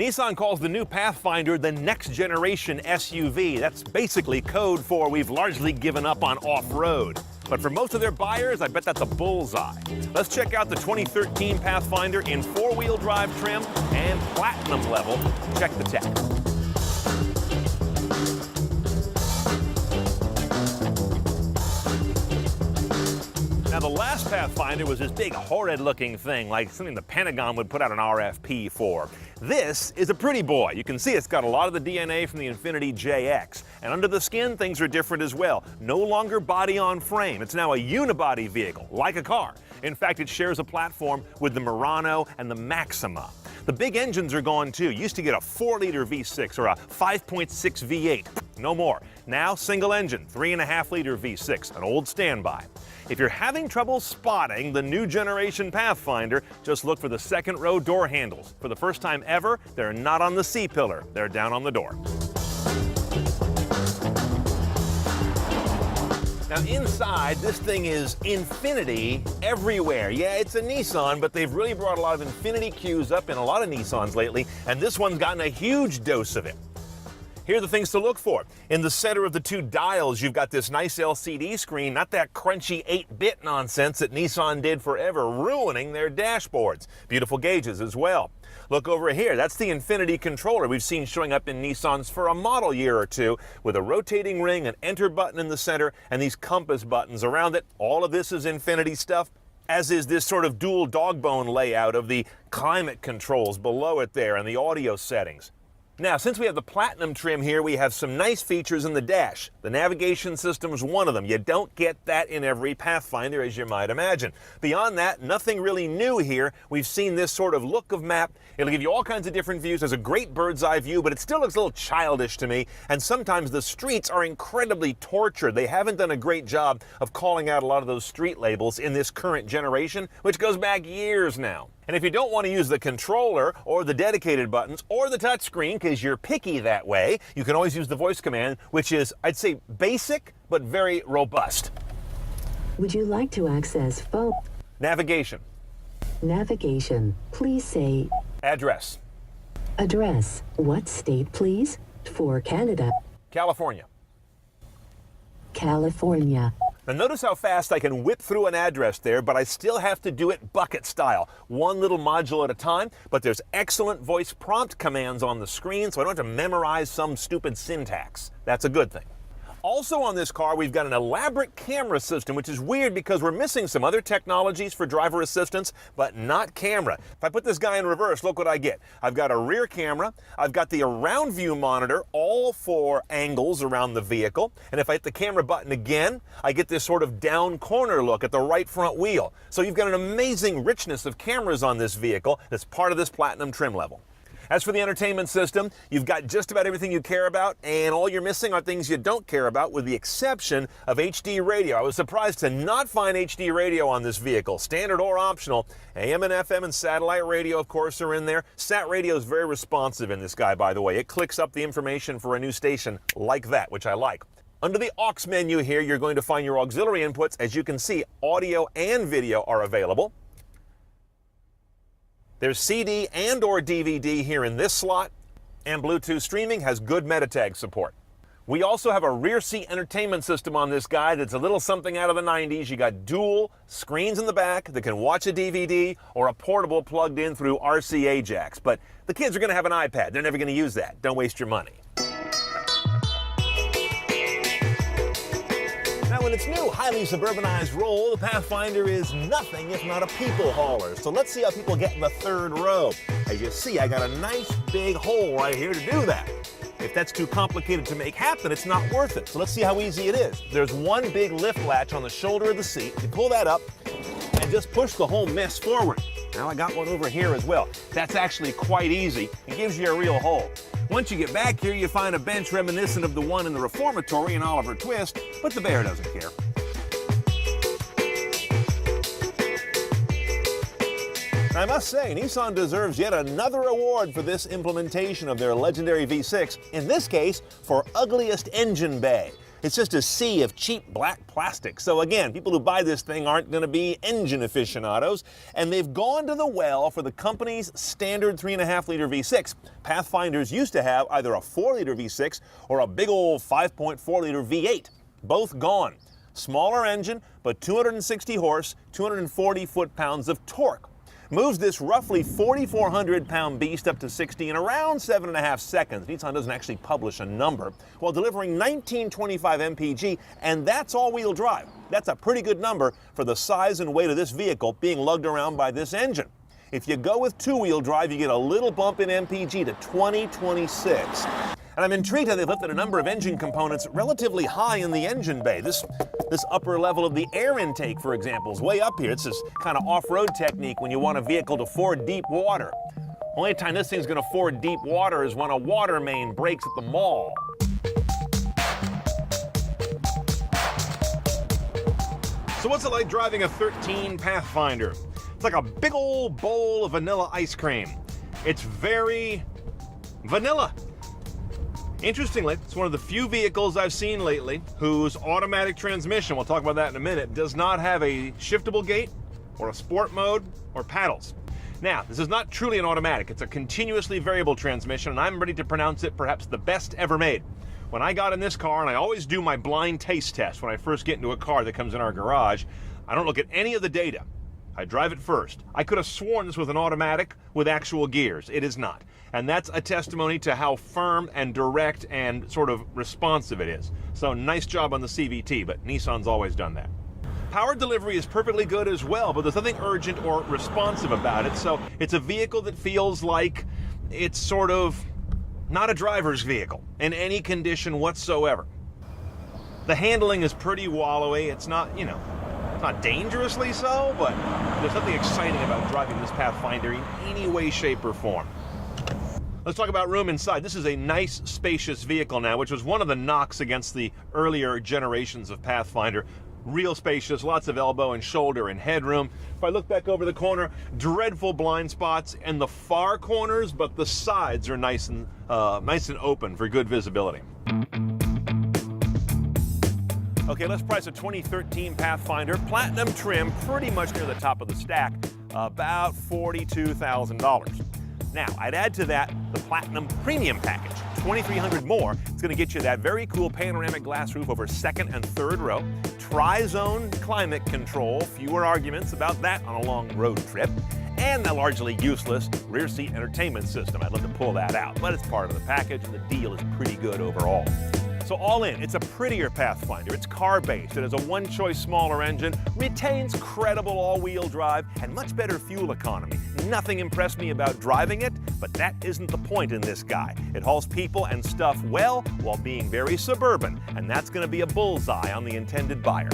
Nissan calls the new Pathfinder the next generation SUV. That's basically code for we've largely given up on off-road. But for most of their buyers, I bet that's a bullseye. Let's check out the 2013 Pathfinder in four-wheel drive trim and platinum level. Check the tech. Now, the last Pathfinder was this big, horrid-looking thing, like something the Pentagon would put out an RFP for. This is a pretty boy. You can see it's got a lot of the DNA from the Infiniti JX. And under the skin, things are different as well. No longer body on frame. It's now a unibody vehicle, like a car. In fact, it shares a platform with the Murano and the Maxima. The big engines are gone too. You used to get a 4-liter V6 or a 5.6 V8. No more. Now, single engine, 3.5-liter V6, an old standby. If you're having trouble spotting the new generation Pathfinder, just look for the second row door handles. For the first time ever, they're not on the C-pillar. They're down on the door. Now inside, this thing is Infiniti everywhere. Yeah, it's a Nissan, but they've really brought a lot of Infiniti cues up in a lot of Nissans lately, and this one's gotten a huge dose of it. Here are the things to look for. In the center of the two dials, you've got this nice LCD screen, not that crunchy 8-bit nonsense that Nissan did forever, ruining their dashboards. Beautiful gauges as well. Look over here, that's the Infiniti controller we've seen showing up in Nissans for a model year or two, with a rotating ring, an enter button in the center, and these compass buttons around it. All of this is Infiniti stuff, as is this sort of dual dog bone layout of the climate controls below it there and the audio settings. Now, since we have the platinum trim here, we have some nice features in the dash. The navigation system is one of them. You don't get that in every Pathfinder, as you might imagine. Beyond that, nothing really new here. We've seen this sort of look of map. It'll give you all kinds of different views. There's a great bird's eye view, but it still looks a little childish to me. And sometimes the streets are incredibly tortured. They haven't done a great job of calling out a lot of those street labels in this current generation, which goes back years now. And if you don't want to use the controller or the dedicated buttons or the touchscreen because you're picky that way, you can always use the voice command, which is, I'd say, basic but very robust. Would you like to access phone? Navigation. Navigation. Please say Address. address. What state, please? For Canada. California. California. Now notice how fast I can whip through an address there, but I still have to do it bucket style, one little module at a time, but there's excellent voice prompt commands on the screen, so I don't have to memorize some stupid syntax. That's a good thing. Also on this car, we've got an elaborate camera system, which is weird because we're missing some other technologies for driver assistance, but not camera. If I put this guy in reverse, look what I get. I've got a rear camera, I've got the around view monitor, all 4 angles around the vehicle, and if I hit the camera button again, I get this sort of down corner look at the right front wheel. So you've got an amazing richness of cameras on this vehicle that's part of this platinum trim level. As for the entertainment system, you've got just about everything you care about, and all you're missing are things you don't care about, with the exception of HD radio. I was surprised to not find HD radio on this vehicle, standard or optional. AM and FM and satellite radio, of course, are in there. Sat radio is very responsive in this guy, by the way. It clicks up the information for a new station like that, which I like. Under the aux menu here, you're going to find your auxiliary inputs. As you can see, audio and video are available. There's CD and or DVD here in this slot, and Bluetooth streaming has good meta-tag support. We also have a rear seat entertainment system on this guy that's a little something out of the 90s. You got dual screens in the back that can watch a DVD or a portable plugged in through RCA jacks. But the kids are going to have an iPad. They're never going to use that. Don't waste your money. Now, in its new highly suburbanized role, the Pathfinder is nothing if not a people hauler. So let's see how people get in the third row. As you see, I got a nice big hole right here to do that. If that's too complicated to make happen, it's not worth it. So let's see how easy it is. There's one big lift latch on the shoulder of the seat. You pull that up and just push the whole mess forward. Now I got one over here as well. That's actually quite easy. It gives you a real hole. Once you get back here, you find a bench reminiscent of the one in the reformatory in Oliver Twist, but the bear doesn't care. I must say, Nissan deserves yet another award for this implementation of their legendary V6, in this case, for ugliest engine bay. It's just a sea of cheap black plastic. So again, people who buy this thing aren't going to be engine aficionados, and they've gone to the well for the company's standard 3.5-liter V6. Pathfinders used to have either a 4-liter V6 or a big old 5.4-liter V8. Both gone. Smaller engine, but 260 horse, 240 foot-pounds of torque. Moves this roughly 4,400-pound beast up to 60 in around 7.5 seconds. Nissan doesn't actually publish a number, while delivering 1925 mpg, and that's all-wheel drive. That's a pretty good number for the size and weight of this vehicle being lugged around by this engine. If you go with two-wheel drive, you get a little bump in mpg to 2026. And I'm intrigued how they've lifted a number of engine components relatively high in the engine bay. This upper level of the air intake, for example, is way up here. It's this kind of off-road technique when you want a vehicle to ford deep water. Only time this thing's going to ford deep water is when a water main breaks at the mall. So what's it like driving a 13 Pathfinder? It's like a big old bowl of vanilla ice cream. It's very vanilla. Interestingly, it's one of the few vehicles I've seen lately whose automatic transmission, we'll talk about that in a minute, does not have a shiftable gate or a sport mode or paddles. Now, this is not truly an automatic. It's a continuously variable transmission, and I'm ready to pronounce it perhaps the best ever made. When I got in this car, and I always do my blind taste test when I first get into a car that comes in our garage, I don't look at any of the data. I drive it first. I could have sworn this was an automatic with actual gears. It is not. And that's a testimony to how firm and direct and sort of responsive it is. So nice job on the CVT, but Nissan's always done that. Power delivery is perfectly good as well, but there's nothing urgent or responsive about it. So it's a vehicle that feels like it's sort of not a driver's vehicle in any condition whatsoever. The handling is pretty wallowy. It's not, not dangerously so, but there's nothing exciting about driving this Pathfinder in any way, shape, or form. Let's talk about room inside. This is a nice, spacious vehicle now, which was one of the knocks against the earlier generations of Pathfinder. Real spacious, lots of elbow and shoulder and headroom. If I look back over the corner, dreadful blind spots in the far corners, but the sides are nice and open for good visibility. Okay, let's price a 2013 Pathfinder. Platinum trim, pretty much near the top of the stack, about $42,000. Now, I'd add to that the Platinum Premium package, $2,300 more. It's going to get you that very cool panoramic glass roof over second and third row, tri-zone climate control, fewer arguments about that on a long road trip, and the largely useless rear seat entertainment system. I'd love to pull that out, but it's part of the package, and the deal is pretty good overall. So all in, it's a prettier Pathfinder. It's car-based. It has a one-choice smaller engine, retains credible all-wheel drive, and much better fuel economy. Nothing impressed me about driving it, but that isn't the point in this guy. It hauls people and stuff well while being very suburban, and that's going to be a bullseye on the intended buyer.